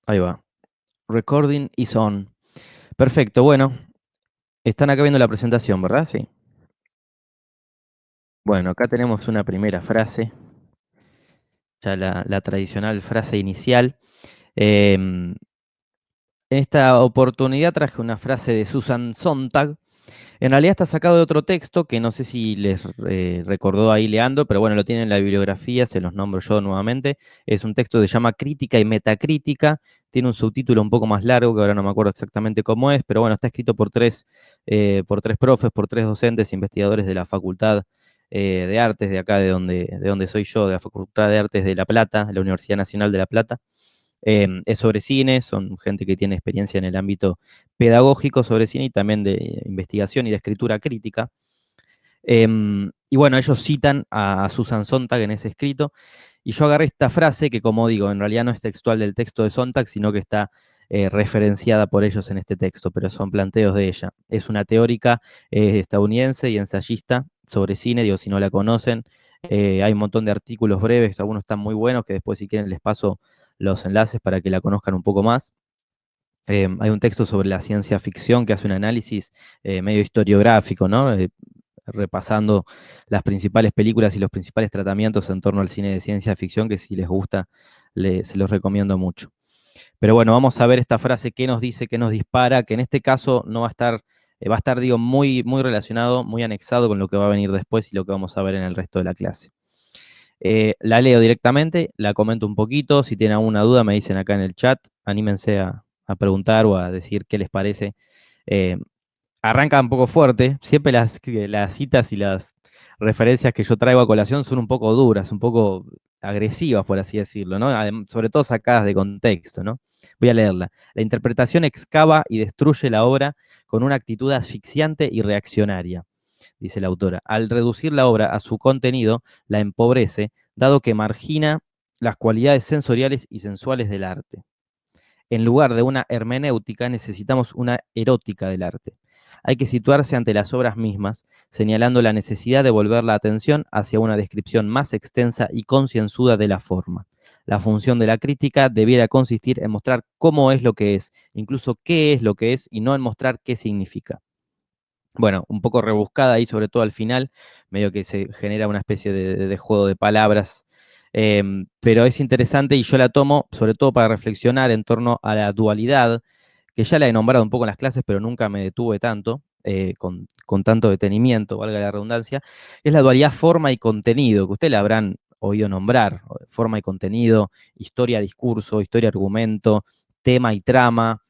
Ahí va. Recording is on. Perfecto, bueno, están acá viendo la presentación, ¿verdad? Sí. Bueno, acá tenemos una primera frase, ya la tradicional frase inicial. En esta oportunidad traje una frase de Susan Sontag. En realidad está sacado de otro texto que no sé si les recordó ahí Leandro, pero bueno, lo tienen en la bibliografía, se los nombro yo nuevamente. Es un texto que se llama Crítica y Metacrítica. Tiene un subtítulo un poco más largo, que ahora no me acuerdo exactamente cómo es, pero bueno, está escrito por tres profes, por tres docentes, investigadores de la Facultad de Artes de acá, de donde soy yo, de la Facultad de Artes de La Plata, de la Universidad Nacional de La Plata. Es sobre cine, son gente que tiene experiencia en el ámbito pedagógico sobre cine y también de investigación y de escritura crítica. Y bueno, ellos citan a Susan Sontag en ese escrito, y yo agarré esta frase que, como digo, en realidad no es textual del texto de Sontag, sino que está referenciada por ellos en este texto, pero son planteos de ella. Es una teórica estadounidense y ensayista sobre cine, digo, si no la conocen, hay un montón de artículos breves, algunos están muy buenos, que después si quieren les paso los enlaces para que la conozcan un poco más. Hay un texto sobre la ciencia ficción que hace un análisis medio historiográfico, ¿no? Repasando las principales películas y los principales tratamientos en torno al cine de ciencia ficción, que si les gusta, se los recomiendo mucho. Pero bueno, vamos a ver esta frase, qué nos dice, qué nos dispara, que en este caso no va a estar, digo, muy, muy relacionado, muy anexado con lo que va a venir después y lo que vamos a ver en el resto de la clase. La leo directamente, la comento un poquito, si tienen alguna duda me dicen acá en el chat, anímense a preguntar o a decir qué les parece. Eh, Arranca un poco fuerte, siempre las citas y las referencias que yo traigo a colación son un poco duras, un poco agresivas, por así decirlo, ¿no? Sobre todo sacadas de contexto, ¿no? Voy a leerla. La interpretación excava y destruye la obra con una actitud asfixiante y reaccionaria, dice la autora. Al reducir la obra a su contenido, la empobrece, dado que margina las cualidades sensoriales y sensuales del arte. En lugar de una hermenéutica, necesitamos una erótica del arte. Hay que situarse ante las obras mismas, señalando la necesidad de volver la atención hacia una descripción más extensa y concienzuda de la forma. La función de la crítica debiera consistir en mostrar cómo es lo que es, incluso qué es lo que es, y no en mostrar qué significa. Bueno, un poco rebuscada ahí, sobre todo al final, medio que se genera una especie de juego de palabras, pero es interesante y yo la tomo sobre todo para reflexionar en torno a la dualidad, que ya la he nombrado un poco en las clases, pero nunca me detuve tanto, con tanto detenimiento, valga la redundancia, es la dualidad forma y contenido, que ustedes la habrán oído nombrar, forma y contenido, historia, discurso, historia, argumento, tema y trama,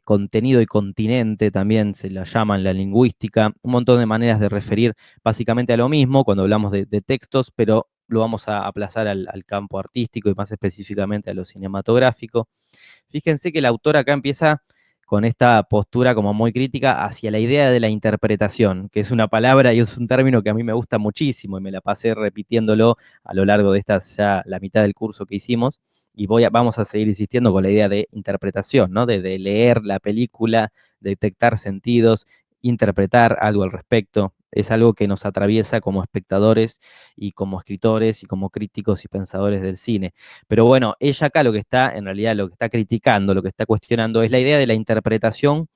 contenido y continente, también se la llama en la lingüística, un montón de maneras de referir básicamente a lo mismo cuando hablamos de textos, pero lo vamos a aplazar al campo artístico y más específicamente a lo cinematográfico. Fíjense que el autor acá empieza con esta postura como muy crítica hacia la idea de la interpretación, que es una palabra y es un término que a mí me gusta muchísimo y me la pasé repitiéndolo a lo largo de esta ya la mitad del curso que hicimos, y vamos a seguir insistiendo con la idea de interpretación, ¿no? De leer la película, detectar sentidos, interpretar algo al respecto. Es algo que nos atraviesa como espectadores y como escritores y como críticos y pensadores del cine. Pero bueno, ella acá lo que está, en realidad lo que está criticando, lo que está cuestionando es la idea de la interpretación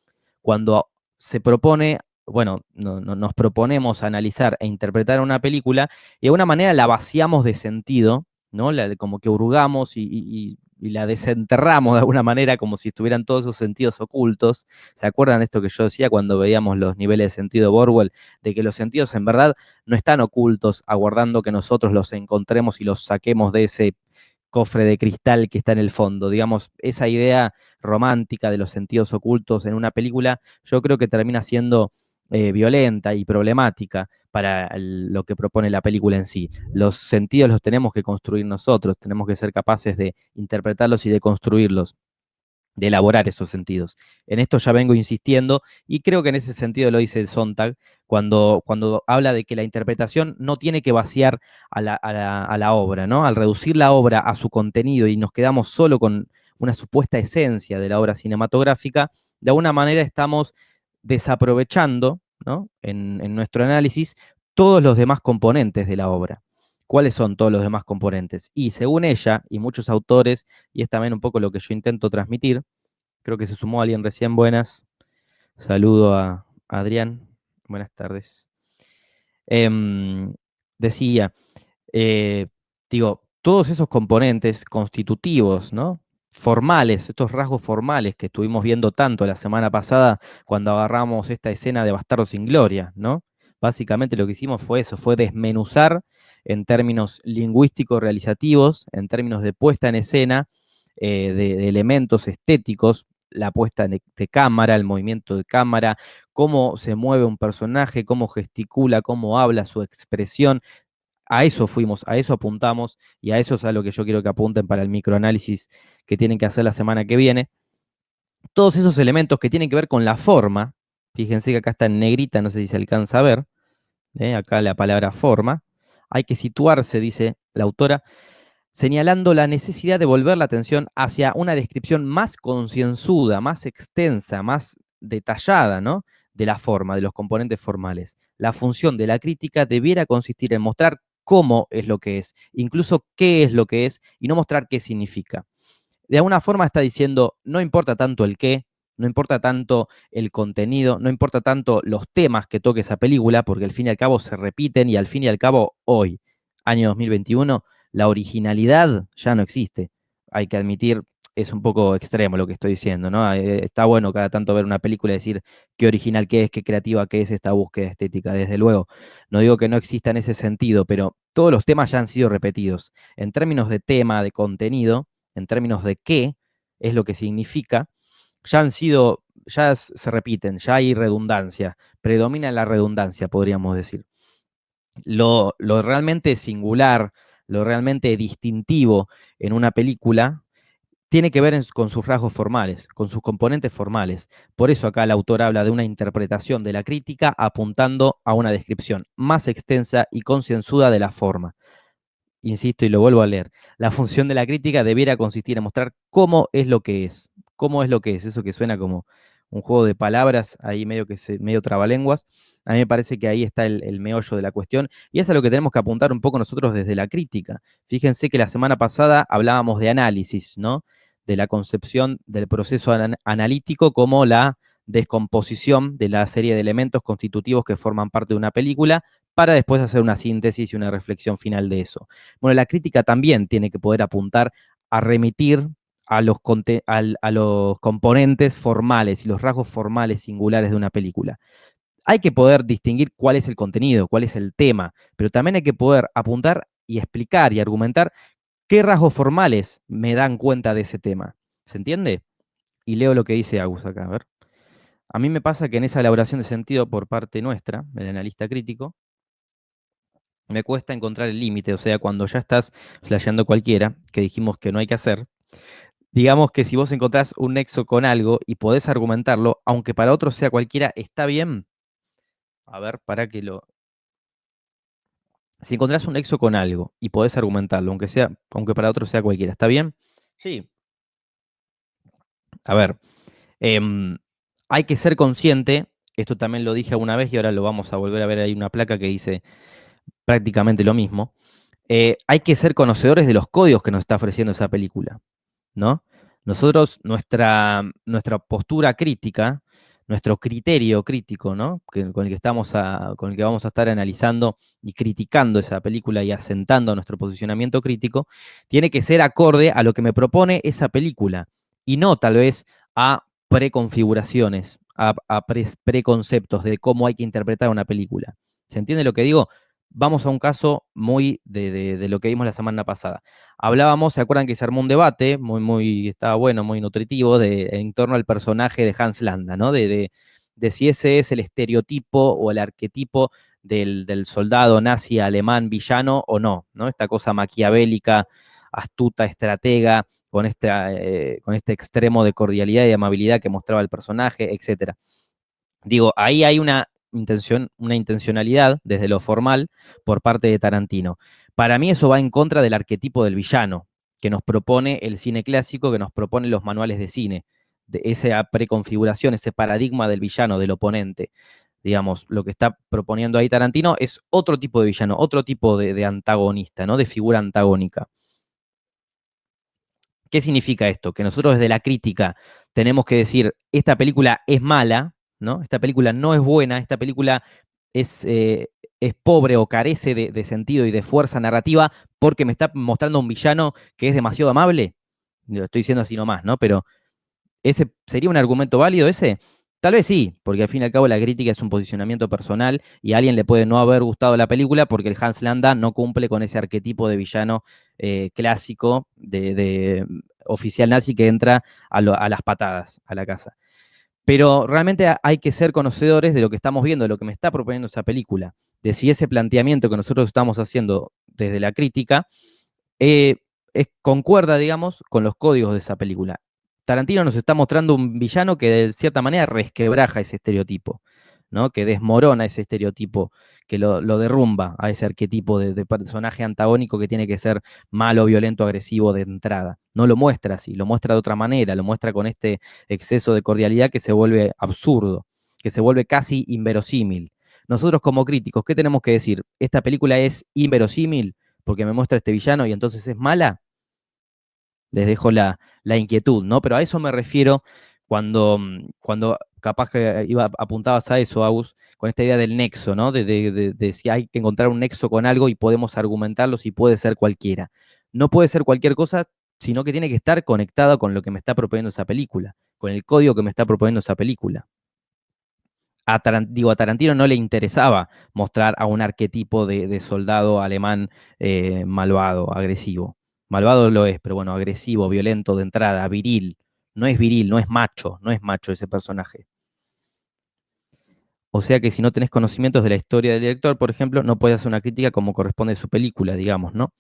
cuando se propone, bueno, nos proponemos analizar e interpretar una película y de alguna manera la vaciamos de sentido, ¿no? Como que hurgamos y la desenterramos de alguna manera como si estuvieran todos esos sentidos ocultos. ¿Se acuerdan de esto que yo decía cuando veíamos los niveles de sentido de Borwell? De que los sentidos en verdad no están ocultos aguardando que nosotros los encontremos y los saquemos de ese cofre de cristal que está en el fondo. Digamos, esa idea romántica de los sentidos ocultos en una película, yo creo que termina siendo violenta y problemática para lo que propone la película en sí. Los sentidos los tenemos que construir nosotros, tenemos que ser capaces de interpretarlos y de construirlos, de elaborar esos sentidos. En esto ya vengo insistiendo y creo que en ese sentido lo dice Sontag cuando habla de que la interpretación no tiene que vaciar a la obra, ¿no? Al reducir la obra a su contenido y nos quedamos solo con una supuesta esencia de la obra cinematográfica, de alguna manera estamos desaprovechando, ¿no? En nuestro análisis todos los demás componentes de la obra. ¿cuáles son todos los demás componentes? Y según ella y muchos autores, y es también un poco lo que yo intento transmitir, creo que se sumó alguien recién, buenas. Saludo a Adrián, buenas tardes. Em, decía, eh, digo, todos esos componentes constitutivos, ¿no? Formales, estos rasgos formales que estuvimos viendo tanto la semana pasada cuando agarramos esta escena de Bastardos sin Gloria, ¿no? Básicamente lo que hicimos fue eso, fue desmenuzar en términos lingüísticos realizativos, en términos de puesta en escena, de elementos estéticos, la puesta de cámara, el movimiento de cámara, cómo se mueve un personaje, cómo gesticula, cómo habla, su expresión. A eso fuimos, a eso apuntamos y a eso es a lo que yo quiero que apunten para el microanálisis que tienen que hacer la semana que viene. Todos esos elementos que tienen que ver con la forma, fíjense que acá está en negrita, no sé si se alcanza a ver, acá la palabra forma, hay que situarse, dice la autora, señalando la necesidad de volver la atención hacia una descripción más concienzuda, más extensa, más detallada, ¿no? De la forma, de los componentes formales. La función de la crítica debiera consistir en mostrar cómo es lo que es, incluso qué es lo que es, y no mostrar qué significa. De alguna forma está diciendo, no importa tanto el qué, no importa tanto el contenido, no importa tanto los temas que toque esa película, porque al fin y al cabo se repiten y al fin y al cabo hoy, año 2021, la originalidad ya no existe. Hay que admitir, es un poco extremo lo que estoy diciendo, ¿no? Está bueno cada tanto ver una película y decir qué original que es, qué creativa que es esta búsqueda estética, desde luego. No digo que no exista en ese sentido, pero todos los temas ya han sido repetidos. En términos de tema, de contenido, en términos de qué es lo que significa, ya han sido, ya se repiten, ya hay redundancia, predomina la redundancia, podríamos decir. Lo realmente singular, lo realmente distintivo en una película tiene que ver con sus rasgos formales, con sus componentes formales. Por eso acá el autor habla de una interpretación de la crítica apuntando a una descripción más extensa y concienzuda de la forma. Insisto y lo vuelvo a leer, la función de la crítica debiera consistir en mostrar cómo es lo que es. Cómo es lo que es, eso que suena como un juego de palabras, ahí medio trabalenguas. A mí me parece que ahí está el meollo de la cuestión y es a lo que tenemos que apuntar un poco nosotros desde la crítica. Fíjense que la semana pasada hablábamos de análisis, ¿no? De la concepción del proceso analítico como la descomposición de la serie de elementos constitutivos que forman parte de una película para después hacer una síntesis y una reflexión final de eso. Bueno, la crítica también tiene que poder apuntar a remitir a los componentes formales y los rasgos formales singulares de una película. Hay que poder distinguir cuál es el contenido, cuál es el tema, pero también hay que poder apuntar y explicar y argumentar qué rasgos formales me dan cuenta de ese tema. ¿Se entiende? Y leo lo que dice Agus acá, a ver. A mí me pasa que en esa elaboración de sentido por parte nuestra, del analista crítico, me cuesta encontrar el límite, o sea, cuando ya estás flasheando cualquiera, que dijimos que no hay que hacer, digamos que si vos encontrás un nexo con algo y podés argumentarlo, aunque para otros sea cualquiera, está bien. A ver, para que lo... Si encontrás un nexo con algo y podés argumentarlo, aunque para otros sea cualquiera, ¿está bien? Sí. A ver, em, hay que ser consciente, esto también lo dije alguna vez y ahora lo vamos a volver a ver, hay una placa que dice prácticamente lo mismo. Hay que ser conocedores de los códigos que nos está ofreciendo esa película, ¿no? Nosotros, nuestra postura crítica, nuestro criterio crítico, ¿no? Con el que con el que vamos a estar analizando y criticando esa película y asentando nuestro posicionamiento crítico, tiene que ser acorde a lo que me propone esa película y no tal vez a preconfiguraciones, a preconceptos de cómo hay que interpretar una película. ¿Se entiende lo que digo? Vamos a un caso muy de lo que vimos la semana pasada. Hablábamos, ¿se acuerdan que se armó un debate estaba bueno, muy nutritivo, en torno al personaje de Hans Landa, ¿no? De si ese es el estereotipo o el arquetipo del soldado nazi alemán villano o no, ¿no? Esta cosa maquiavélica, astuta, estratega, con este extremo de cordialidad y amabilidad que mostraba el personaje, etcétera. Digo, ahí hay una intencionalidad desde lo formal por parte de Tarantino. Para mí eso va en contra del arquetipo del villano que nos propone el cine clásico, que nos propone los manuales de cine, de esa preconfiguración, ese paradigma del villano, del oponente. digamos, lo que está proponiendo ahí Tarantino es otro tipo de villano, otro tipo de antagonista, ¿no? De figura antagónica. ¿Qué significa esto? Que nosotros desde la crítica tenemos que decir, esta película es mala, ¿no? Esta película no es buena, esta película es pobre o carece de sentido y de fuerza narrativa porque me está mostrando un villano que es demasiado amable. Lo estoy diciendo así nomás, ¿no? Pero ¿ese sería un argumento válido ese? Tal vez sí, porque al fin y al cabo la crítica es un posicionamiento personal y a alguien le puede no haber gustado la película porque el Hans Landa no cumple con ese arquetipo de villano clásico de oficial nazi que entra a las patadas a la casa. Pero realmente hay que ser conocedores de lo que estamos viendo, de lo que me está proponiendo esa película, de si ese planteamiento que nosotros estamos haciendo desde la crítica eh, concuerda, digamos, con los códigos de esa película. Tarantino nos está mostrando un villano que de cierta manera resquebraja ese estereotipo, ¿no? Que desmorona ese estereotipo, que lo derrumba a ese arquetipo de personaje antagónico que tiene que ser malo, violento, agresivo de entrada. No lo muestra así, lo muestra de otra manera, lo muestra con este exceso de cordialidad que se vuelve absurdo, que se vuelve casi inverosímil. Nosotros como críticos, ¿qué tenemos que decir? ¿Esta película es inverosímil porque me muestra este villano y entonces es mala? Les dejo la inquietud, ¿no? Pero a eso me refiero cuando capaz que apuntabas a eso, Agus, con esta idea del nexo, ¿no? De si hay que encontrar un nexo con algo y podemos argumentarlo si puede ser cualquiera. No puede ser cualquier cosa, sino que tiene que estar conectada con lo que me está proponiendo esa película, con el código que me está proponiendo esa película. A Tarantino no le interesaba mostrar a un arquetipo de soldado alemán malvado, agresivo. Malvado lo es, pero bueno, agresivo, violento de entrada, viril, no es macho ese personaje. O sea que si no tenés conocimientos de la historia del director, por ejemplo, no puedes hacer una crítica como corresponde a su película, digamos, ¿no?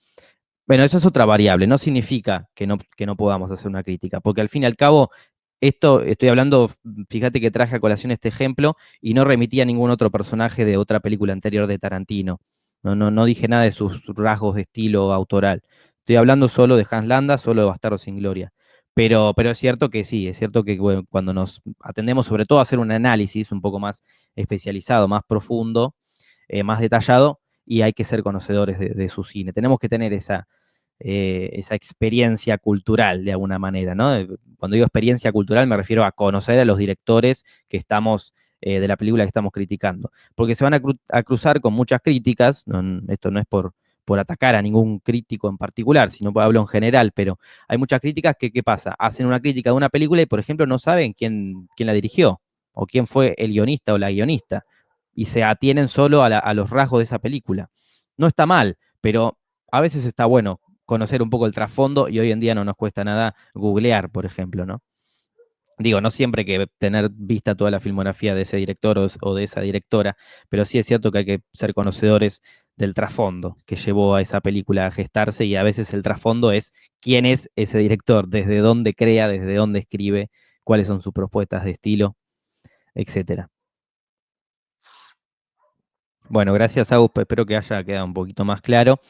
Bueno, eso es otra variable, no significa que no podamos hacer una crítica, porque al fin y al cabo, esto estoy hablando, fíjate que traje a colación este ejemplo y no remití a ningún otro personaje de otra película anterior de Tarantino. No dije nada de sus rasgos de estilo autoral. Estoy hablando solo de Hans Landa, solo de Bastardo sin Gloria. Pero es cierto que sí, es cierto que bueno, cuando nos atendemos sobre todo a hacer un análisis un poco más especializado, más profundo, más detallado, y hay que ser conocedores de su cine. Tenemos que tener esa experiencia cultural de alguna manera, ¿no? Cuando digo experiencia cultural me refiero a conocer a los directores que estamos, de la película que estamos criticando, porque se van a cruzar con muchas críticas, esto no es por atacar a ningún crítico en particular, sino hablo en general, pero hay muchas críticas que, ¿qué pasa? Hacen una crítica de una película y, por ejemplo, no saben quién la dirigió, o quién fue el guionista o la guionista, y se atienen solo a los rasgos de esa película. No está mal, pero a veces está bueno conocer un poco el trasfondo y hoy en día no nos cuesta nada googlear, por ejemplo, ¿no? Digo, no siempre hay que tener vista toda la filmografía de ese director o de esa directora, pero sí es cierto que hay que ser conocedores del trasfondo que llevó a esa película a gestarse y a veces el trasfondo es quién es ese director, desde dónde crea, desde dónde escribe, cuáles son sus propuestas de estilo, etcétera. Bueno, gracias, Agus. Espero que haya quedado un poquito más claro.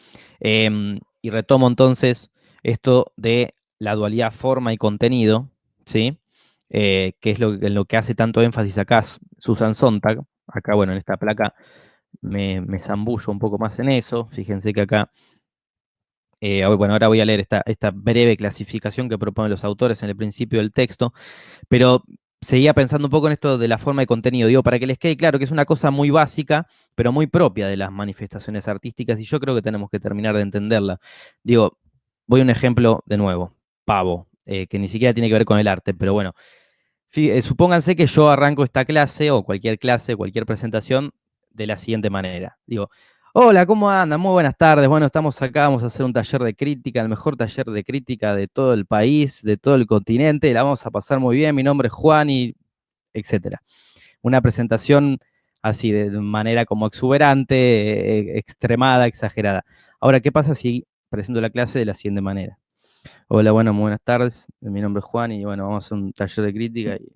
Y retomo entonces esto de la dualidad forma y contenido, ¿sí? Que es en lo que hace tanto énfasis acá Susan Sontag. Acá, bueno, en esta placa me zambullo un poco más en eso. Fíjense que acá, bueno, ahora voy a leer esta breve clasificación que proponen los autores en el principio del texto. Pero seguía pensando un poco en esto de la forma de contenido, digo, para que les quede claro que es una cosa muy básica, pero muy propia de las manifestaciones artísticas, y yo creo que tenemos que terminar de entenderla. Digo, voy a un ejemplo de nuevo, pavo, que ni siquiera tiene que ver con el arte, pero bueno, supónganse que yo arranco esta clase, o cualquier clase, cualquier presentación, de la siguiente manera. Digo, hola, ¿cómo andan? Muy buenas tardes. Bueno, estamos acá, vamos a hacer un taller de crítica, el mejor taller de crítica de todo el país, de todo el continente. La vamos a pasar muy bien. Mi nombre es Juan y etcétera. Una presentación así, de manera como exuberante, extremada, exagerada. Ahora, ¿qué pasa si presento la clase de la siguiente manera? Hola, bueno, muy buenas tardes. Mi nombre es Juan y bueno, vamos a hacer un taller de crítica y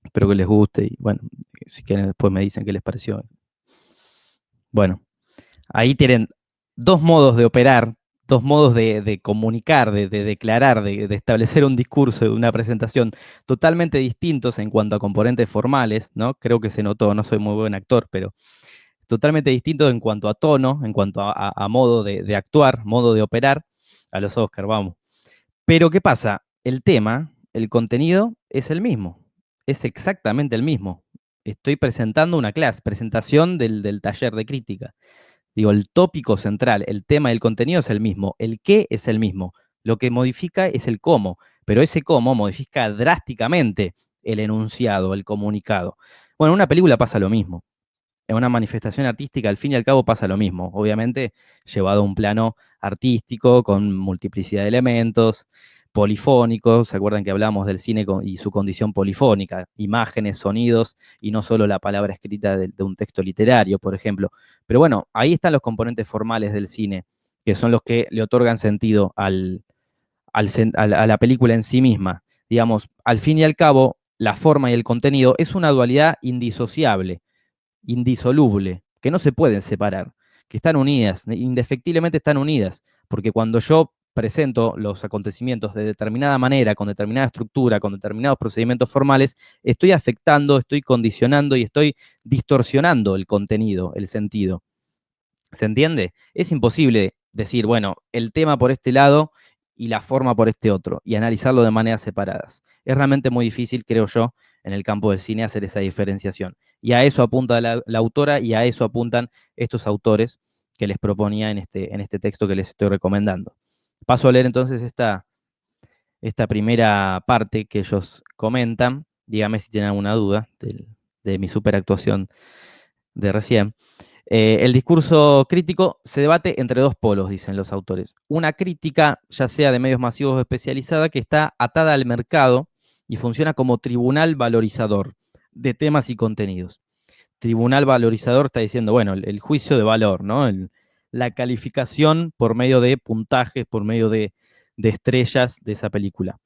espero que les guste y bueno, si quieren después me dicen qué les pareció. Bueno, ahí tienen dos modos de operar dos modos de comunicar, de declarar, de establecer un discurso, una presentación totalmente distintos en cuanto a componentes formales, ¿no? Creo que se notó, no soy muy buen actor, pero totalmente distintos en cuanto a tono, en cuanto a modo de actuar, modo de operar, a los Oscar, vamos. Pero ¿qué pasa? El tema, el contenido es el mismo, es exactamente el mismo. Estoy presentando una clase, presentación del taller de crítica. Digo, el tópico central, el tema y el contenido es el mismo, el qué es el mismo. Lo que modifica es el cómo, pero ese cómo modifica drásticamente el enunciado, el comunicado. Bueno, en una película pasa lo mismo. En una manifestación artística, al fin y al cabo, pasa lo mismo. Obviamente, llevado a un plano artístico, con multiplicidad de elementos, polifónicos. ¿Se acuerdan que hablamos del cine y su condición polifónica? Imágenes, sonidos, y no solo la palabra escrita de un texto literario, por ejemplo. Pero bueno, ahí están los componentes formales del cine, que son los que le otorgan sentido a la película en sí misma. Digamos, al fin y al cabo, la forma y el contenido es una dualidad indisociable, indisoluble, que no se pueden separar, que están unidas, indefectiblemente están unidas, porque cuando yo presento los acontecimientos de determinada manera, con determinada estructura, con determinados procedimientos formales, estoy afectando, estoy condicionando y estoy distorsionando el contenido, el sentido. ¿Se entiende? Es imposible decir, bueno, el tema por este lado y la forma por este otro, y analizarlo de maneras separadas. Es realmente muy difícil, creo yo, en el campo del cine hacer esa diferenciación. Y a eso apunta la autora y a eso apuntan estos autores que les proponía en este texto que les estoy recomendando. Paso a leer entonces esta primera parte que ellos comentan. Dígame si tienen alguna duda de mi superactuación de recién. El discurso crítico se debate entre dos polos, dicen los autores. Una crítica, ya sea de medios masivos o especializada, que está atada al mercado y funciona como tribunal valorizador de temas y contenidos. Tribunal valorizador está diciendo, bueno, el juicio de valor, ¿no? La calificación por medio de puntajes, por medio de estrellas de esa película.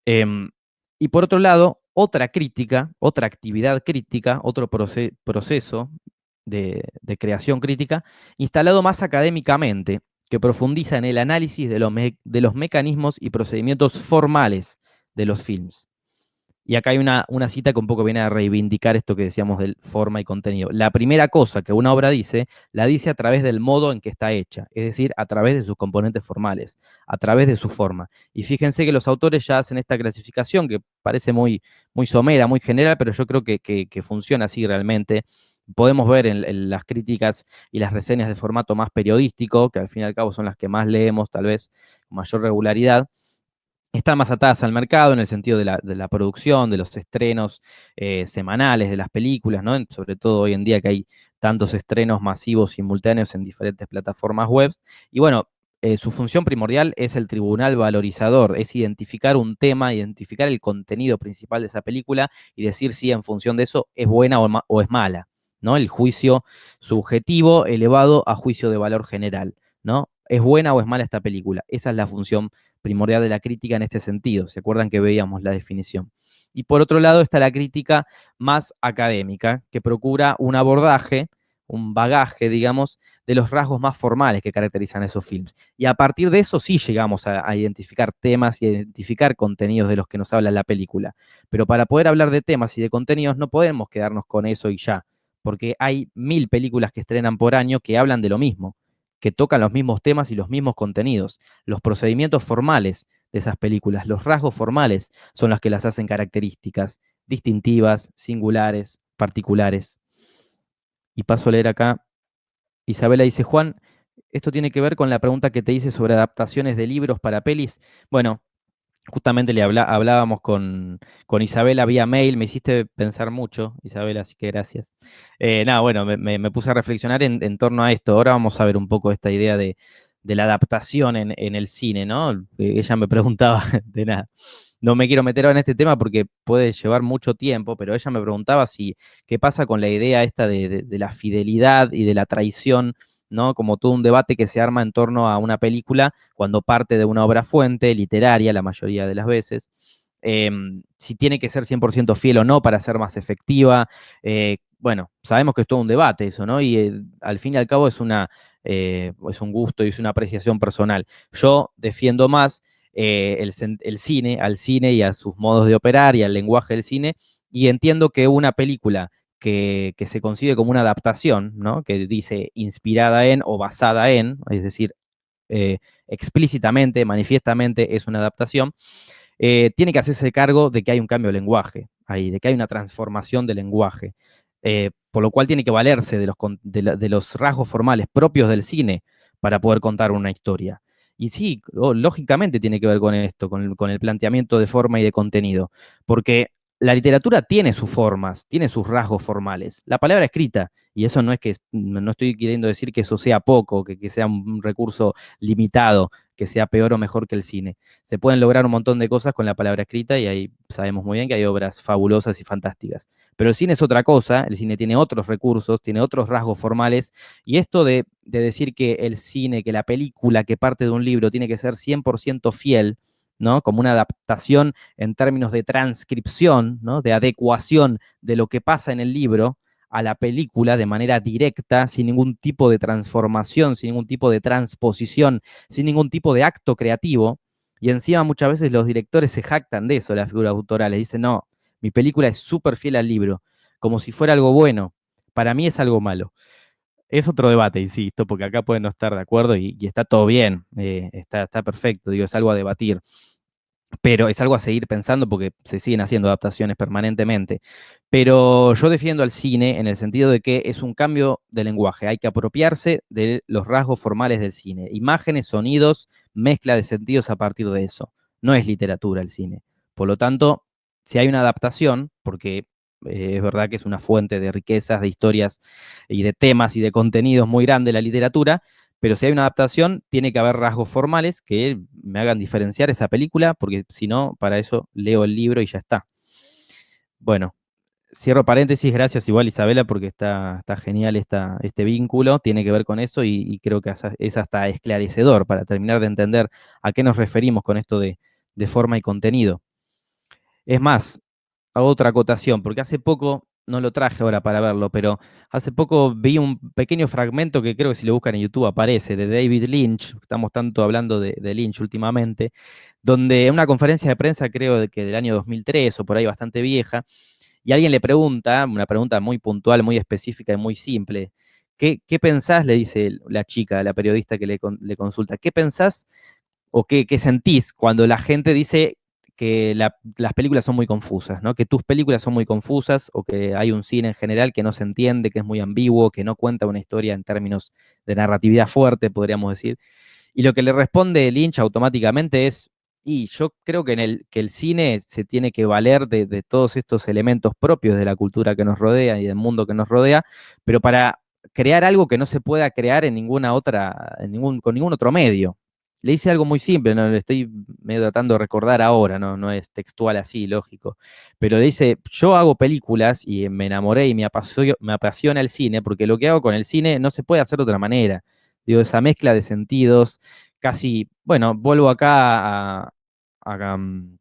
Em, y por otro lado, otra crítica, otra actividad crítica, otro proceso de creación crítica, instalado más académicamente, que profundiza en el análisis de los mecanismos y procedimientos formales de los films. Y acá hay una cita que un poco viene a reivindicar esto que decíamos del forma y contenido. La primera cosa que una obra dice, la dice a través del modo en que está hecha, es decir, a través de sus componentes formales, a través de su forma. Y fíjense que los autores ya hacen esta clasificación que parece muy somera, muy general, pero yo creo que funciona así realmente. Podemos ver en las críticas y las reseñas de formato más periodístico, que al fin y al cabo son las que más leemos, tal vez con mayor regularidad, están más atadas al mercado en el sentido de la producción, de los estrenos semanales de las películas, ¿no? Sobre todo hoy en día que hay tantos estrenos masivos simultáneos en diferentes plataformas web. Y bueno, su función primordial es el tribunal valorizador, es identificar un tema, identificar el contenido principal de esa película y decir si en función de eso es buena o es mala, ¿no? El juicio subjetivo elevado a juicio de valor general, ¿no? ¿Es buena o es mala esta película? Esa es la función primordial de la crítica en este sentido. ¿Se acuerdan que veíamos la definición? Y por otro lado está la crítica más académica, que procura un abordaje, un bagaje, digamos, de los rasgos más formales que caracterizan esos films. Y a partir de eso sí llegamos a identificar temas y a identificar contenidos de los que nos habla la película. Pero para poder hablar de temas y de contenidos no podemos quedarnos con eso y ya, porque hay 1000 películas que estrenan por año que hablan de lo mismo, que tocan los mismos temas y los mismos contenidos. Los procedimientos formales de esas películas, los rasgos formales son los que las hacen características, distintivas, singulares, particulares. Y paso a leer acá. Isabela dice, Juan, esto tiene que ver con la pregunta que te hice sobre adaptaciones de libros para pelis. Bueno, justamente hablábamos con Isabela vía mail, me hiciste pensar mucho, Isabela, así que gracias. Nada, bueno, me puse a reflexionar en torno a esto. Ahora vamos a ver un poco esta idea de la adaptación en el cine, ¿no? Ella me preguntaba, de nada, no me quiero meter ahora en este tema porque puede llevar mucho tiempo, pero ella me preguntaba si qué pasa con la idea esta de la fidelidad y de la traición, ¿no? Como todo un debate que se arma en torno a una película cuando parte de una obra fuente, literaria, la mayoría de las veces. Si tiene que ser 100% fiel o no para ser más efectiva. Bueno, sabemos que es todo un debate eso, ¿no? Y al fin y al cabo es es un gusto y es una apreciación personal. Yo defiendo más el cine, al cine y a sus modos de operar y al lenguaje del cine, y entiendo que una película que se concibe como una adaptación, ¿no? Que dice inspirada en o basada en, es decir, eh, explícitamente, manifiestamente es una adaptación, tiene que hacerse cargo de que hay un cambio de lenguaje ahí, de que hay una transformación del lenguaje, por lo cual tiene que valerse de los rasgos formales propios del cine para poder contar una historia. Y sí, lógicamente tiene que ver con esto, con el planteamiento de forma y de contenido, porque la literatura tiene sus formas, tiene sus rasgos formales. La palabra escrita, y eso no es que, no estoy queriendo decir que eso sea poco, que sea un recurso limitado, que sea peor o mejor que el cine. Se pueden lograr un montón de cosas con la palabra escrita y ahí sabemos muy bien que hay obras fabulosas y fantásticas. Pero el cine es otra cosa, el cine tiene otros recursos, tiene otros rasgos formales, y esto de decir que el cine, que la película que parte de un libro tiene que ser 100% fiel, ¿no? Como una adaptación en términos de transcripción, ¿no? De adecuación de lo que pasa en el libro a la película de manera directa, sin ningún tipo de transformación, sin ningún tipo de transposición, sin ningún tipo de acto creativo. Y encima muchas veces los directores se jactan de eso, las figuras autorales. Dicen, no, mi película es súper fiel al libro, como si fuera algo bueno. Para mí es algo malo. Es otro debate, insisto, porque acá pueden no estar de acuerdo y está todo bien, está perfecto, digo, es algo a debatir, pero es algo a seguir pensando porque se siguen haciendo adaptaciones permanentemente. Pero yo defiendo al cine en el sentido de que es un cambio de lenguaje, hay que apropiarse de los rasgos formales del cine, imágenes, sonidos, mezcla de sentidos a partir de eso. No es literatura el cine. Por lo tanto, si hay una adaptación, porque es verdad que es una fuente de riquezas, de historias y de temas y de contenidos muy grande la literatura, pero si hay una adaptación, tiene que haber rasgos formales que me hagan diferenciar esa película, porque si no, para eso leo el libro y ya está. Bueno, cierro paréntesis, gracias igual Isabela, porque está genial este vínculo, tiene que ver con eso y creo que es hasta esclarecedor para terminar de entender a qué nos referimos con esto de forma y contenido. Es más, hago otra acotación, porque hace poco, no lo traje ahora para verlo, pero hace poco vi un pequeño fragmento que creo que si lo buscan en YouTube aparece, de David Lynch, estamos tanto hablando de Lynch últimamente, donde en una conferencia de prensa, creo que del año 2003 o por ahí bastante vieja, y alguien le pregunta, una pregunta muy puntual, muy específica y muy simple, ¿qué pensás? Le dice la chica, la periodista que le consulta, ¿qué pensás o qué sentís cuando la gente dice que las películas son muy confusas, ¿no? Que tus películas son muy confusas o que hay un cine en general que no se entiende, que es muy ambiguo, que no cuenta una historia en términos de narratividad fuerte, podríamos decir. Y lo que le responde Lynch automáticamente es, y yo creo que, que el cine se tiene que valer de todos estos elementos propios de la cultura que nos rodea y del mundo que nos rodea, pero para crear algo que no se pueda crear en ninguna otra, con ningún otro medio. Le dice algo muy simple, no le estoy medio tratando de recordar ahora, no es textual así, lógico, pero le dice, yo hago películas y me enamoré y me apasiona el cine, porque lo que hago con el cine no se puede hacer de otra manera. Digo, esa mezcla de sentidos, casi, bueno, vuelvo acá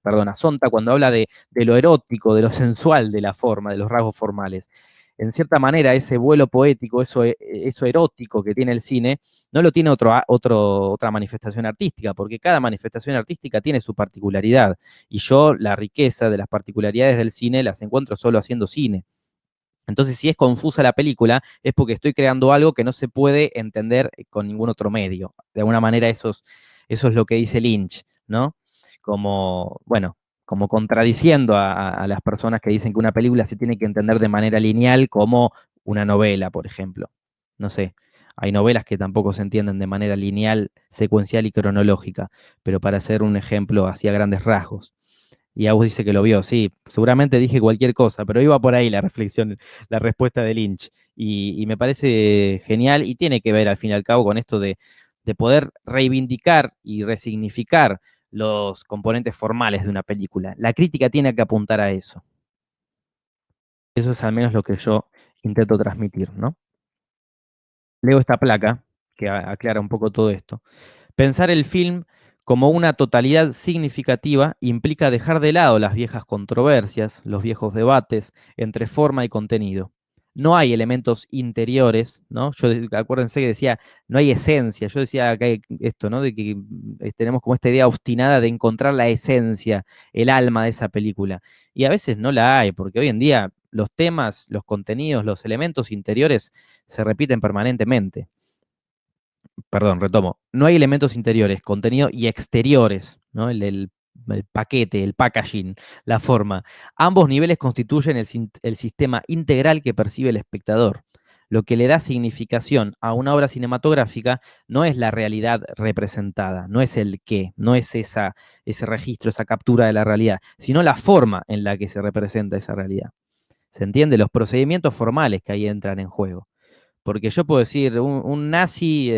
perdón, a Sonta cuando habla de lo erótico, de lo sensual de la forma, de los rasgos formales. En cierta manera, ese vuelo poético, eso erótico que tiene el cine, no lo tiene otra manifestación artística, porque cada manifestación artística tiene su particularidad. Y yo la riqueza de las particularidades del cine las encuentro solo haciendo cine. Entonces, si es confusa la película, es porque estoy creando algo que no se puede entender con ningún otro medio. De alguna manera, eso es lo que dice Lynch, ¿no? Como, bueno, como contradiciendo a las personas que dicen que una película se tiene que entender de manera lineal, como una novela, por ejemplo. No sé, hay novelas que tampoco se entienden de manera lineal, secuencial y cronológica, pero para hacer un ejemplo así a grandes rasgos. Y Agus dice que lo vio, sí, seguramente dije cualquier cosa, pero iba por ahí la reflexión, la respuesta de Lynch. Y me parece genial y tiene que ver al fin y al cabo con esto de poder reivindicar y resignificar los componentes formales de una película. La crítica tiene que apuntar a eso. Eso es al menos lo que yo intento transmitir, ¿no? Leo esta placa que aclara un poco todo esto. Pensar el film como una totalidad significativa implica dejar de lado las viejas controversias, los viejos debates entre forma y contenido. no hay elementos interiores, ¿no? Acuérdense que decía, no hay esencia. Yo decía acá esto, ¿no? De que tenemos como esta idea obstinada de encontrar la esencia, el alma de esa película. Y a veces no la hay, porque hoy en día los temas, los contenidos, los elementos interiores se repiten permanentemente. Perdón, retomo. No hay elementos interiores, contenido y exteriores, ¿no? El paquete, el packaging, la forma. Ambos niveles constituyen el sistema integral que percibe el espectador. Lo que le da significación a una obra cinematográfica no es la realidad representada, no es el qué, no es ese registro, esa captura de la realidad, sino la forma en la que se representa esa realidad. ¿Se entiende? Los procedimientos formales que ahí entran en juego. Porque yo puedo decir, un nazi,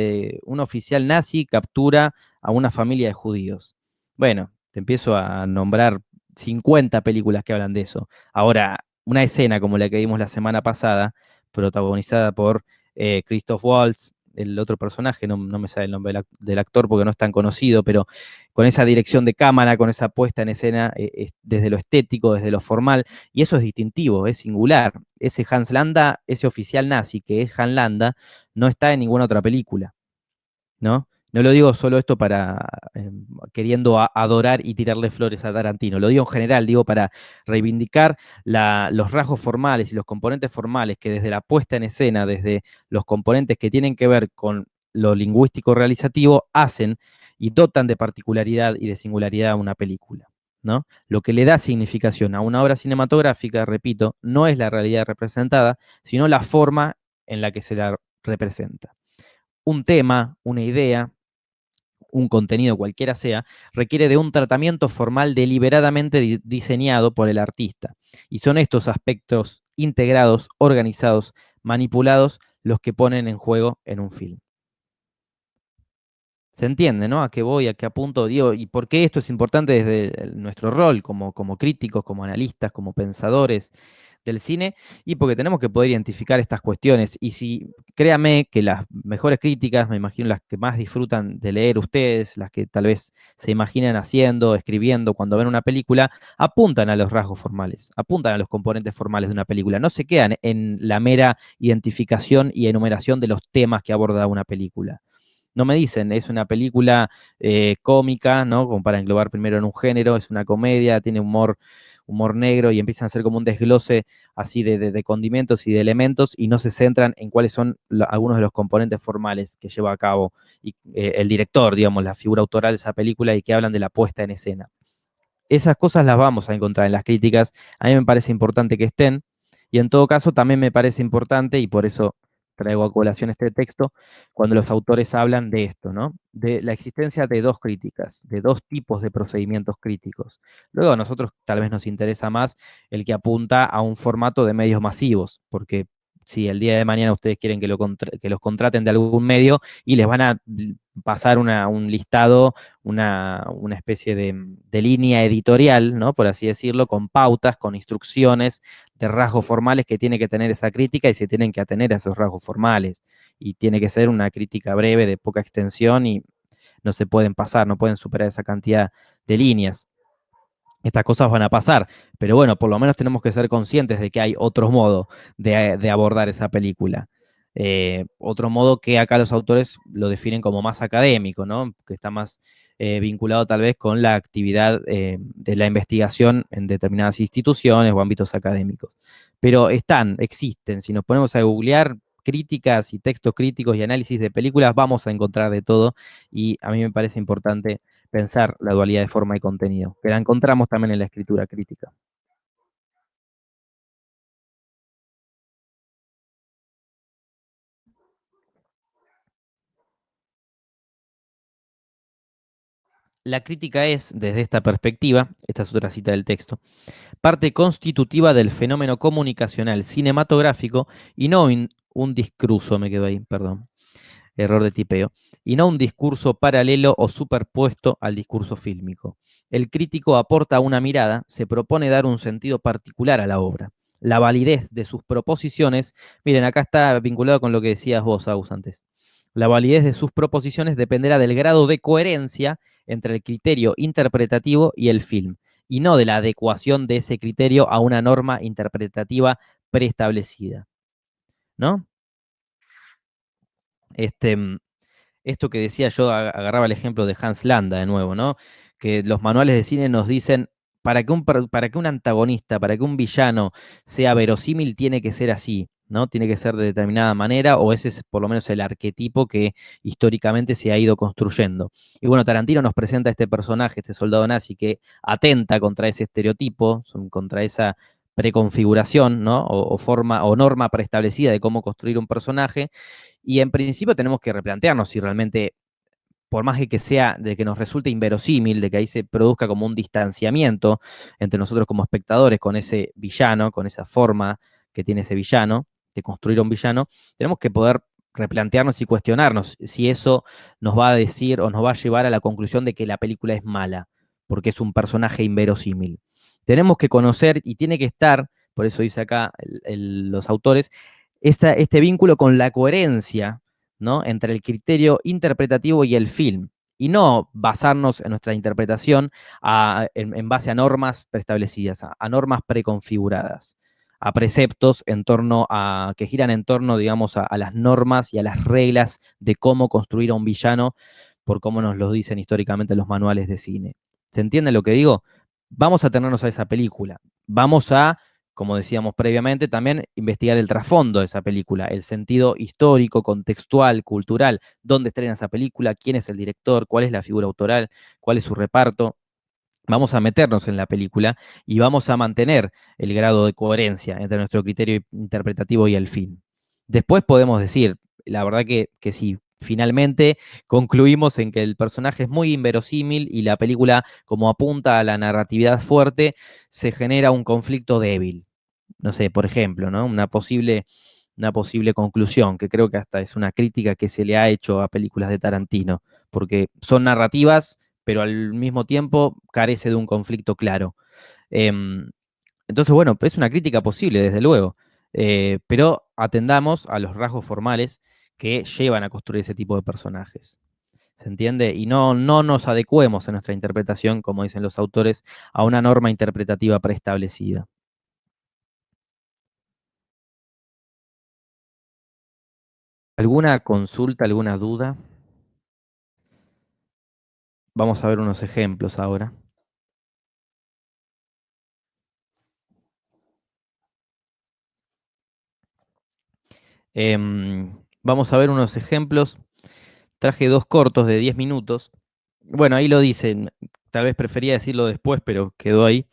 un oficial nazi captura a una familia de judíos. Bueno, te empiezo a nombrar 50 películas que hablan de eso. Ahora, una escena como la que vimos la semana pasada, protagonizada por Christoph Waltz, el otro personaje, no me sale el nombre del actor porque no es tan conocido, pero con esa dirección de cámara, con esa puesta en escena, desde lo estético, desde lo formal, y eso es distintivo, es singular. Ese Hans Landa, ese oficial nazi que es Hans Landa, no está en ninguna otra película, ¿no? No lo digo solo esto para queriendo adorar y tirarle flores a Tarantino, lo digo en general, digo para reivindicar los rasgos formales y los componentes formales que desde la puesta en escena, desde los componentes que tienen que ver con lo lingüístico realizativo, hacen y dotan de particularidad y de singularidad a una película, ¿no? Lo que le da significación a una obra cinematográfica, repito, no es la realidad representada, sino la forma en la que se la representa. Un tema, una idea, un contenido cualquiera sea, requiere de un tratamiento formal deliberadamente diseñado por el artista. Y son estos aspectos integrados, organizados, manipulados, los que ponen en juego en un film. Se entiende, ¿no? A qué voy, a qué apunto, digo, y por qué esto es importante desde nuestro rol como críticos, como analistas, como pensadores del cine, y porque tenemos que poder identificar estas cuestiones. Y si, créame que las mejores críticas, me imagino las que más disfrutan de leer ustedes, las que tal vez se imaginan haciendo, escribiendo cuando ven una película, apuntan a los rasgos formales, apuntan a los componentes formales de una película, no se quedan en la mera identificación y enumeración de los temas que aborda una película. No me dicen, es una película cómica, ¿no? Como para englobar primero en un género, es una comedia, tiene humor negro y empiezan a hacer como un desglose así de condimentos y de elementos y no se centran en cuáles son algunos de los componentes formales que lleva a cabo el director, digamos, la figura autoral de esa película y que hablan de la puesta en escena. Esas cosas las vamos a encontrar en las críticas. A mí me parece importante que estén. Y en todo caso, también me parece importante, y por eso traigo a colación este texto, cuando los autores hablan de esto, ¿no? De la existencia de dos críticas, de dos tipos de procedimientos críticos. Luego a nosotros tal vez nos interesa más el que apunta a un formato de medios masivos, porque si el día de mañana ustedes quieren que los contraten de algún medio y les van a pasar un listado, una especie de línea editorial, ¿no? Por así decirlo, con pautas, con instrucciones de rasgos formales que tiene que tener esa crítica y se tienen que atener a esos rasgos formales. Y tiene que ser una crítica breve, de poca extensión y no se pueden pasar, no pueden superar esa cantidad de líneas. Estas cosas van a pasar, pero bueno, por lo menos tenemos que ser conscientes de que hay otro modo de abordar esa película. Otro modo que acá los autores lo definen como más académico, ¿no? Que está más vinculado tal vez con la actividad de la investigación en determinadas instituciones o ámbitos académicos. Pero existen. Si nos ponemos a googlear críticas y textos críticos y análisis de películas, vamos a encontrar de todo y a mí me parece importante pensar la dualidad de forma y contenido, que la encontramos también en la escritura crítica. La crítica es, desde esta perspectiva, esta es otra cita del texto, parte constitutiva del fenómeno comunicacional cinematográfico y no un discurso, me quedo ahí, perdón, error de tipeo, y no un discurso paralelo o superpuesto al discurso fílmico. El crítico aporta una mirada, se propone dar un sentido particular a la obra. La validez de sus proposiciones, miren, acá está vinculado con lo que decías vos, Agus, antes. La validez de sus proposiciones dependerá del grado de coherencia entre el criterio interpretativo y el film, y no de la adecuación de ese criterio a una norma interpretativa preestablecida. ¿no? Este, esto que decía yo, agarraba el ejemplo de Hans Landa de nuevo, ¿no? Que los manuales de cine nos dicen, para que un antagonista, para que un villano sea verosímil, tiene que ser así, ¿no? Tiene que ser de determinada manera, o ese es por lo menos el arquetipo que históricamente se ha ido construyendo. Y bueno, Tarantino nos presenta a este personaje, este soldado nazi, que atenta contra ese estereotipo, contra esa preconfiguración, ¿no? O forma o norma preestablecida de cómo construir un personaje, y en principio tenemos que replantearnos si realmente, por más que sea, de que nos resulte inverosímil, de que ahí se produzca como un distanciamiento entre nosotros como espectadores con ese villano, con esa forma que tiene ese villano, de construir un villano, tenemos que poder replantearnos y cuestionarnos si eso nos va a decir o nos va a llevar a la conclusión de que la película es mala, porque es un personaje inverosímil. Tenemos que conocer y tiene que estar, por eso dice acá los autores, este vínculo con la coherencia, ¿no? Entre el criterio interpretativo y el film, y no basarnos en nuestra interpretación en base a normas preestablecidas, a normas preconfiguradas, a preceptos que giran en torno, digamos, a las normas y a las reglas de cómo construir a un villano, por cómo nos lo dicen históricamente los manuales de cine. ¿Se entiende lo que digo? Vamos a tenernos a esa película, vamos a, como decíamos previamente, también investigar el trasfondo de esa película, el sentido histórico, contextual, cultural, dónde estrena esa película, quién es el director, cuál es la figura autoral, cuál es su reparto. Vamos a meternos en la película y vamos a mantener el grado de coherencia entre nuestro criterio interpretativo y el fin. Después podemos decir, la verdad que si finalmente concluimos en que el personaje es muy inverosímil y la película, como apunta a la narratividad fuerte, se genera un conflicto débil. No sé, por ejemplo, ¿no? Una posible conclusión, que creo que hasta es una crítica que se le ha hecho a películas de Tarantino, porque son narrativas, pero al mismo tiempo carece de un conflicto claro. Em, entonces, bueno, es una crítica posible, desde luego, pero atendamos a los rasgos formales que llevan a construir ese tipo de personajes. ¿Se entiende? Y no nos adecuemos en nuestra interpretación, como dicen los autores, a una norma interpretativa preestablecida. ¿Alguna consulta, alguna duda? Vamos a ver unos ejemplos ahora. Vamos a ver unos ejemplos. Traje dos cortos de 10 minutos. Bueno, ahí lo dicen. Tal vez prefería decirlo después, pero quedó ahí.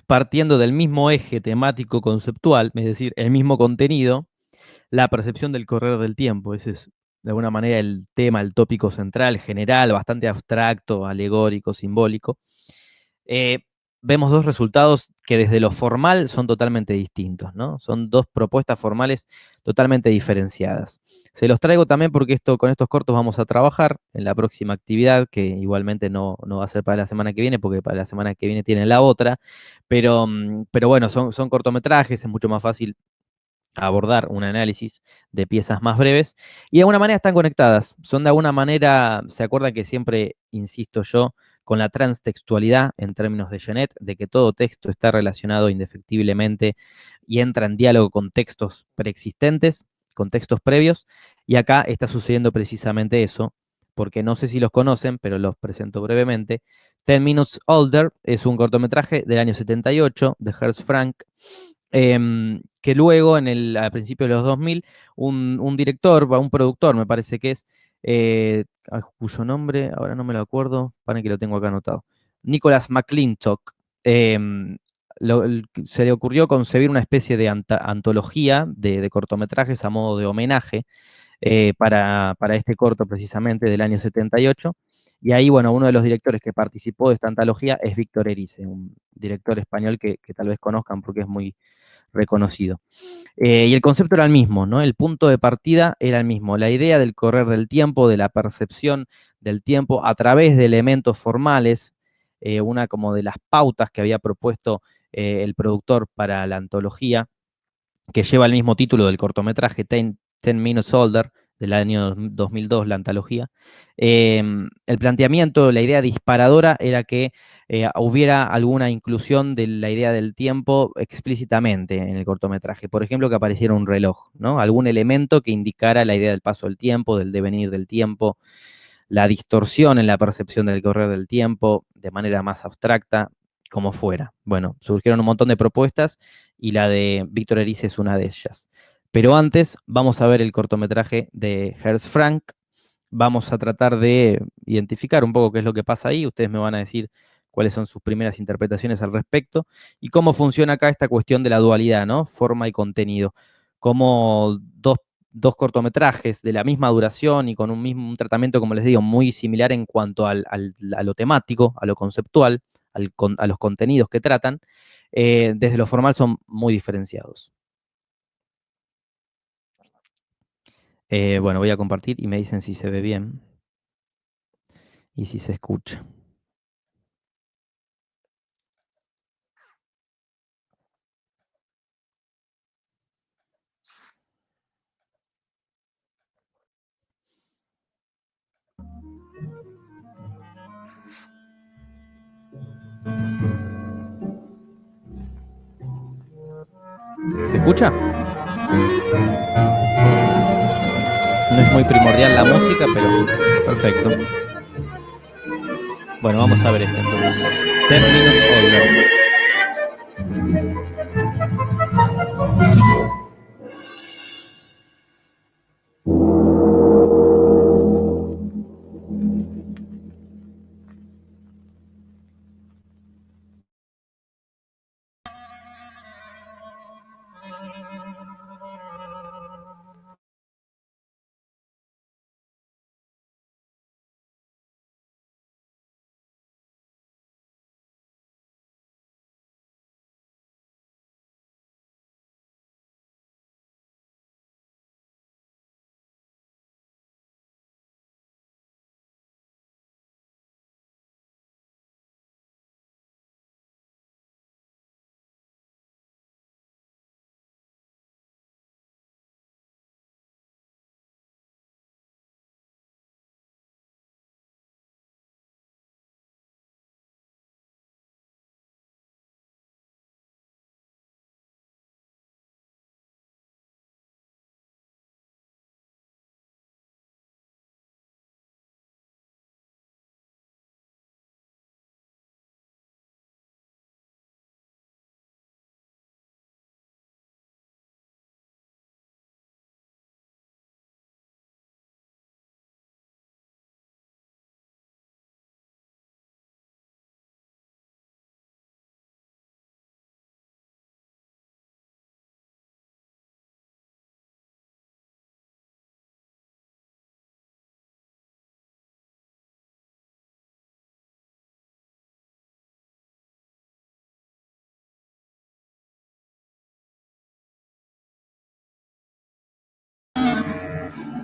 Partiendo del mismo eje temático conceptual, es decir, el mismo contenido, la percepción del correr del tiempo. Ese es, de alguna manera, el tema, el tópico central, general, bastante abstracto, alegórico, simbólico. eh, Vemos dos resultados que desde lo formal son totalmente distintos, ¿no? Son dos propuestas formales totalmente diferenciadas. Se los traigo también porque con estos cortos vamos a trabajar en la próxima actividad, que igualmente no va a ser para la semana que viene, porque para la semana que viene tienen la otra, pero bueno, son cortometrajes, es mucho más fácil abordar un análisis de piezas más breves y de alguna manera están conectadas. Son de alguna manera, se acuerdan que siempre insisto yo con la transtextualidad en términos de Genet, de que todo texto está relacionado indefectiblemente y entra en diálogo con textos preexistentes, con textos previos, y acá está sucediendo precisamente eso, porque no sé si los conocen, pero los presento brevemente. Ten Minutes Older es un cortometraje del año 78 de Hertz Frank, que luego, a principios de los 2000, un director, un productor, me parece que es, cuyo nombre ahora no me lo acuerdo, para que lo tengo acá anotado, Nicholas McClintock, em, se le ocurrió concebir una especie de antología de cortometrajes a modo de homenaje para este corto precisamente del año 78. Y ahí, bueno, uno de los directores que participó de esta antología es Víctor Erice, un director español que tal vez conozcan porque es muy reconocido. Y el concepto era el mismo, ¿no? El punto de partida era el mismo. La idea del correr del tiempo, de la percepción del tiempo a través de elementos formales, una como de las pautas que había propuesto el productor para la antología, que lleva el mismo título del cortometraje Ten Minutes Older, del año 2002, la antología, el planteamiento, la idea disparadora era que hubiera alguna inclusión de la idea del tiempo explícitamente en el cortometraje. Por ejemplo, que apareciera un reloj, ¿no? Algún elemento que indicara la idea del paso del tiempo, del devenir del tiempo, la distorsión en la percepción del correr del tiempo de manera más abstracta, como fuera. Bueno, surgieron un montón de propuestas y la de Víctor Erice es una de ellas. Pero antes vamos a ver el cortometraje de Hertz Frank. Vamos a tratar de identificar un poco qué es lo que pasa ahí. Ustedes me van a decir cuáles son sus primeras interpretaciones al respecto y cómo funciona acá esta cuestión de la dualidad, ¿no? Forma y contenido. Cómo dos cortometrajes de la misma duración y con un tratamiento, como les digo, muy similar en cuanto a lo temático, a lo conceptual, a los contenidos que tratan, desde lo formal son muy diferenciados. Bueno, voy a compartir y me dicen si se ve bien y si se escucha. ¿Se escucha? No es muy primordial la música, pero perfecto. Bueno, vamos a ver esto entonces. 10 Minutes Older.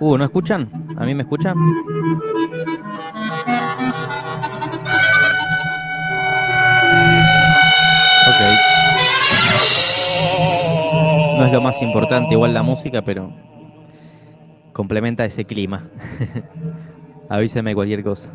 ¿No escuchan? ¿A mí me escuchan? Ok. No es lo más importante, igual la música, pero complementa ese clima. Avíseme cualquier cosa.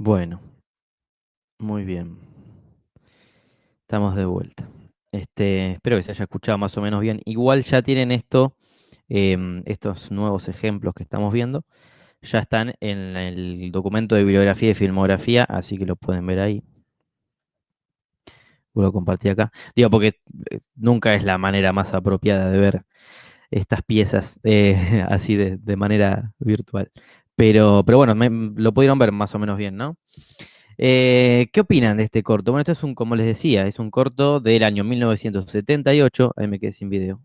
Bueno, muy bien. Estamos de vuelta. Espero que se haya escuchado más o menos bien. Igual ya tienen esto, estos nuevos ejemplos que estamos viendo, ya están en el documento de bibliografía y filmografía, así que lo pueden ver ahí. Lo compartí acá. Digo, porque nunca es la manera más apropiada de ver estas piezas así de manera virtual. Pero bueno, lo pudieron ver más o menos bien, ¿no? ¿Qué opinan de este corto? Bueno, esto es como les decía, es un corto del año 1978. Ahí me quedé sin video.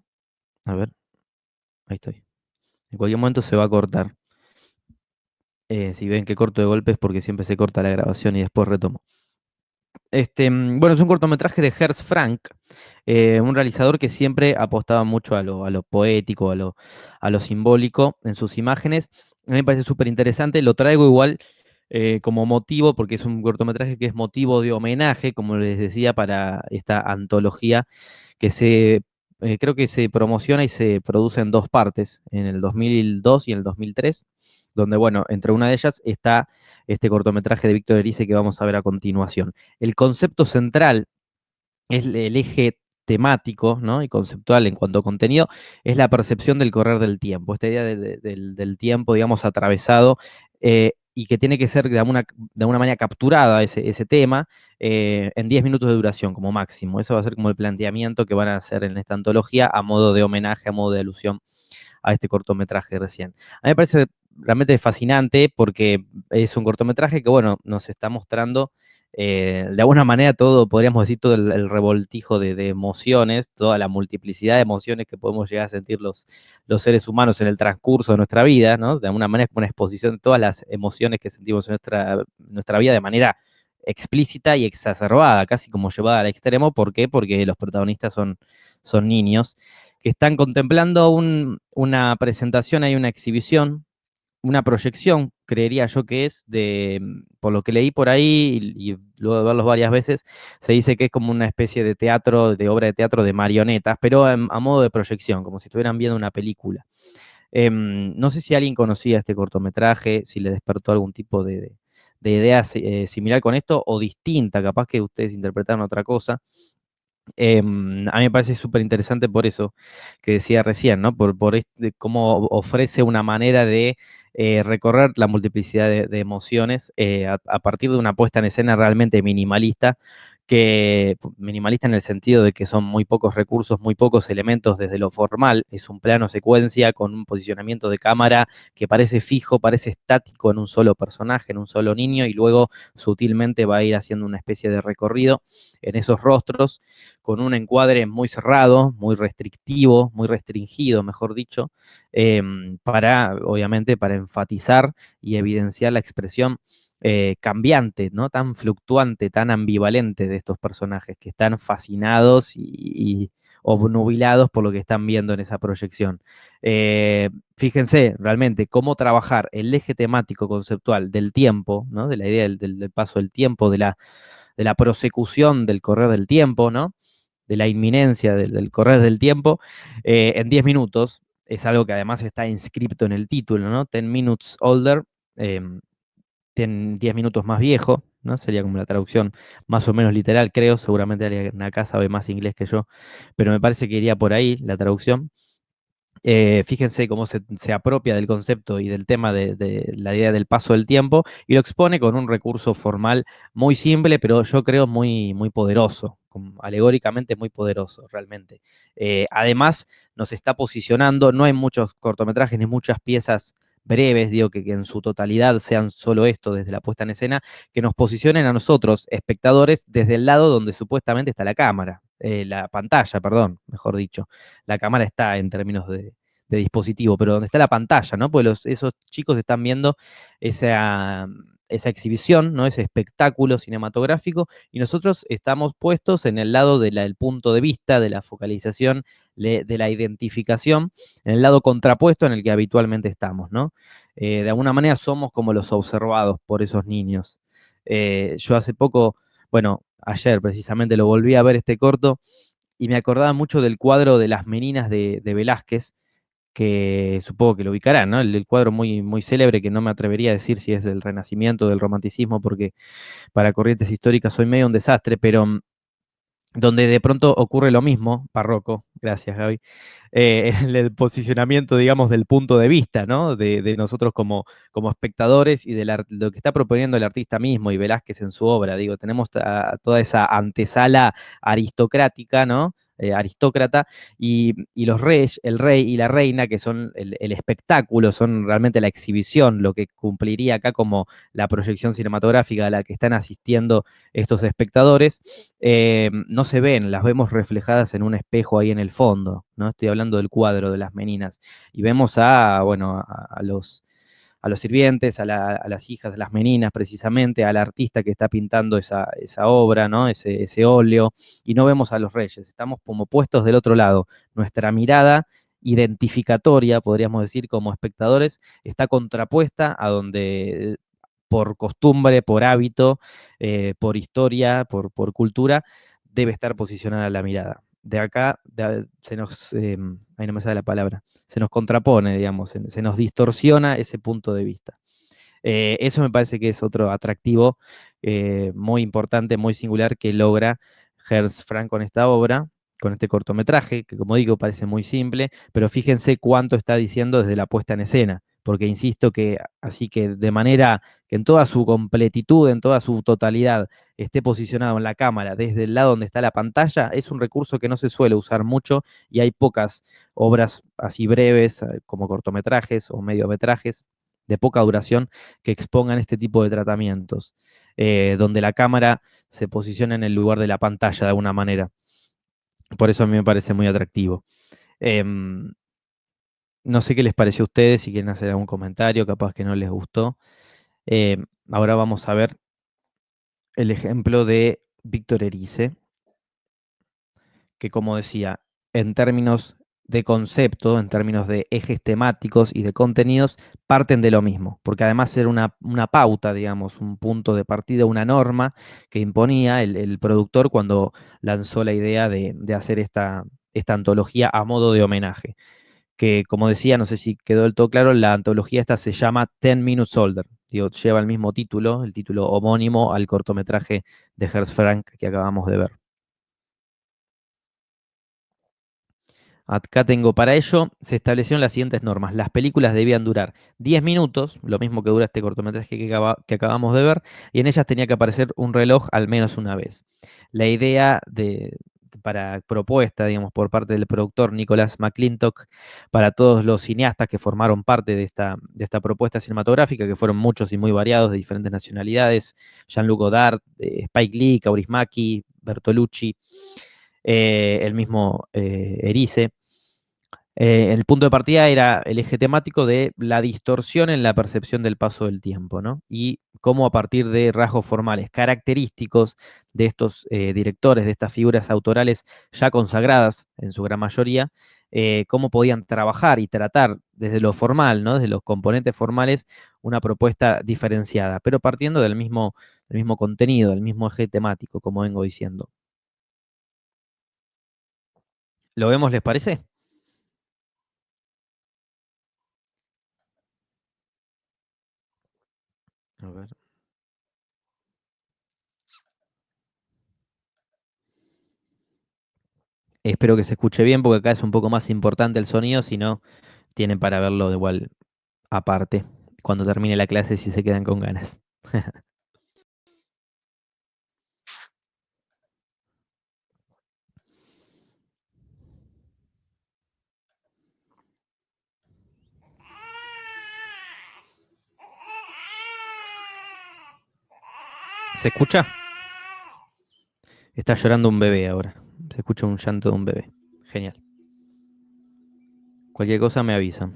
A ver, ahí estoy. En cualquier momento se va a cortar. Si ven que corto de golpe es porque siempre se corta la grabación y después retomo. Bueno, es un cortometraje de Hertz Frank, un realizador que siempre apostaba mucho a lo poético, a lo simbólico en sus imágenes. A mí me parece súper interesante. Lo traigo igual como motivo, porque es un cortometraje que es motivo de homenaje, como les decía, para esta antología que creo que se promociona y se produce en dos partes, en el 2002 y en el 2003, donde, bueno, entre una de ellas está este cortometraje de Víctor Erice que vamos a ver a continuación. El concepto central es el eje temático, ¿no? Y conceptual en cuanto a contenido, es la percepción del correr del tiempo, esta idea del tiempo, digamos, atravesado, y que tiene que ser de alguna manera capturada ese tema en 10 minutos de duración como máximo. Eso va a ser como el planteamiento que van a hacer en esta antología a modo de homenaje, a modo de alusión a este cortometraje recién. A mí me parece realmente fascinante porque es un cortometraje que, bueno, nos está mostrando de alguna manera todo, podríamos decir, todo el revoltijo de emociones, toda la multiplicidad de emociones que podemos llegar a sentir los seres humanos en el transcurso de nuestra vida, ¿no? De alguna manera es como una exposición de todas las emociones que sentimos en nuestra vida de manera explícita y exacerbada, casi como llevada al extremo. ¿Por qué? Porque los protagonistas son niños que están contemplando una presentación, hay una exhibición, una proyección, creería yo que es, por lo que leí por ahí y luego de verlos varias veces, se dice que es como una especie de teatro, de obra de teatro de marionetas, pero a modo de proyección, como si estuvieran viendo una película. No sé si alguien conocía este cortometraje, si le despertó algún tipo de idea similar con esto o distinta, capaz que ustedes interpretaron otra cosa. A mí me parece súper interesante por eso que decía recién, ¿no? Por cómo ofrece una manera de recorrer la multiplicidad de emociones a partir de una puesta en escena realmente minimalista, minimalista en el sentido de que son muy pocos recursos, muy pocos elementos desde lo formal. Es un plano secuencia con un posicionamiento de cámara que parece fijo, parece estático en un solo personaje, en un solo niño, y luego sutilmente va a ir haciendo una especie de recorrido en esos rostros con un encuadre muy cerrado, muy restrictivo, muy restringido, mejor dicho, obviamente, para enfatizar y evidenciar la expresión cambiante, ¿no? Tan fluctuante, tan ambivalente de estos personajes que están fascinados y obnubilados por lo que están viendo en esa proyección. Fíjense realmente cómo trabajar el eje temático conceptual del tiempo, ¿no? De la idea del paso del tiempo, de la prosecución del correr del tiempo, ¿no? De la inminencia del correr del tiempo, en 10 minutos. Es algo que además está inscrito en el título, ¿no? 10 minutes older, 10 minutos más viejo, ¿no? Sería como la traducción más o menos literal, creo. Seguramente alguien acá sabe más inglés que yo, pero me parece que iría por ahí la traducción. Fíjense cómo se apropia del concepto y del tema de la idea del paso del tiempo y lo expone con un recurso formal muy simple, pero yo creo muy poderoso, alegóricamente muy poderoso realmente. Además, nos está posicionando, no hay muchos cortometrajes ni muchas piezas breves, digo que en su totalidad sean solo esto desde la puesta en escena, que nos posicionen a nosotros, espectadores, desde el lado donde supuestamente está la cámara, la pantalla, perdón, mejor dicho. La cámara está en términos de dispositivo, pero donde está la pantalla, ¿no? Porque esos chicos están viendo esa, esa exhibición, ¿no? Ese espectáculo cinematográfico, y nosotros estamos puestos en el lado del punto de vista, de la focalización, de la identificación, en el lado contrapuesto en el que habitualmente estamos, ¿no? De alguna manera somos como los observados por esos niños. Yo hace poco, bueno, ayer precisamente lo volví a ver este corto y me acordaba mucho del cuadro de Las Meninas de Velázquez, que supongo que lo ubicarán, ¿no? El cuadro muy célebre que no me atrevería a decir si es del Renacimiento o del Romanticismo, porque para corrientes históricas soy medio un desastre, pero donde de pronto ocurre lo mismo, barroco, gracias Gaby, el posicionamiento, digamos, del punto de vista, ¿no? De nosotros como espectadores y de lo que está proponiendo el artista mismo y Velázquez en su obra. Digo, tenemos toda esa antesala aristocrática, ¿no? Aristócrata, y los reyes, el rey y la reina, que son el espectáculo, son realmente la exhibición, lo que cumpliría acá como la proyección cinematográfica a la que están asistiendo estos espectadores, no se ven, las vemos reflejadas en un espejo ahí en el fondo, ¿no? Estoy hablando del cuadro de las meninas. Y vemos bueno, a los sirvientes, a las hijas de las meninas, precisamente, al artista que está pintando esa obra, ¿no? Ese óleo, y no vemos a los reyes, estamos como puestos del otro lado. Nuestra mirada identificatoria, podríamos decir, como espectadores, está contrapuesta a donde por costumbre, por hábito, por historia, por cultura, debe estar posicionada la mirada. De acá se nos, ahí no me sale la palabra, se nos contrapone, digamos, se nos distorsiona ese punto de vista. Eso me parece que es otro atractivo muy importante, muy singular que logra Hertz Frank con esta obra, con este cortometraje, que como digo parece muy simple, pero fíjense cuánto está diciendo desde la puesta en escena, porque insisto que así que de manera que en toda su completitud, en toda su totalidad, esté posicionado en la cámara desde el lado donde está la pantalla, es un recurso que no se suele usar mucho y hay pocas obras así breves como cortometrajes o mediometrajes de poca duración que expongan este tipo de tratamientos, donde la cámara se posiciona en el lugar de la pantalla de alguna manera. Por eso a mí me parece muy atractivo. Em, no sé qué les pareció a ustedes, si quieren hacer algún comentario, capaz que no les gustó. Ahora vamos a ver el ejemplo de Víctor Erice, que como decía, en términos de concepto, en términos de ejes temáticos y de contenidos, parten de lo mismo, porque además era una pauta, digamos, un punto de partida, una norma que imponía el productor cuando lanzó la idea de hacer esta antología a modo de homenaje. Que como decía, no sé si quedó del todo claro, la antología esta se llama Ten Minutes Older. Digo, lleva el mismo título, el título homónimo al cortometraje de Hertz Frank que acabamos de ver. Acá tengo para ello, se establecieron las siguientes normas. Las películas debían durar 10 minutos, lo mismo que dura este cortometraje que acabamos de ver, y en ellas tenía que aparecer un reloj al menos una vez. La idea para propuesta, digamos, por parte del productor Nicholas McClintock, para todos los cineastas que formaron parte de esta propuesta cinematográfica, que fueron muchos y muy variados, de diferentes nacionalidades, Jean-Luc Godard, Spike Lee, Kaurismäki, Bertolucci, el mismo Erice. El punto de partida era el eje temático de la distorsión en la percepción del paso del tiempo, ¿no? Y cómo a partir de rasgos formales característicos de estos directores, de estas figuras autorales ya consagradas en su gran mayoría, cómo podían trabajar y tratar desde lo formal, ¿no? Desde los componentes formales, una propuesta diferenciada, pero partiendo del mismo contenido, del mismo eje temático, como vengo diciendo. ¿Lo vemos, les parece? A ver. Espero que se escuche bien porque acá es un poco más importante el sonido, si no, tienen para verlo de igual aparte cuando termine la clase si se quedan con ganas. ¿Se escucha? Está llorando un bebé ahora. Se escucha un llanto de un bebé. Genial. Cualquier cosa me avisan.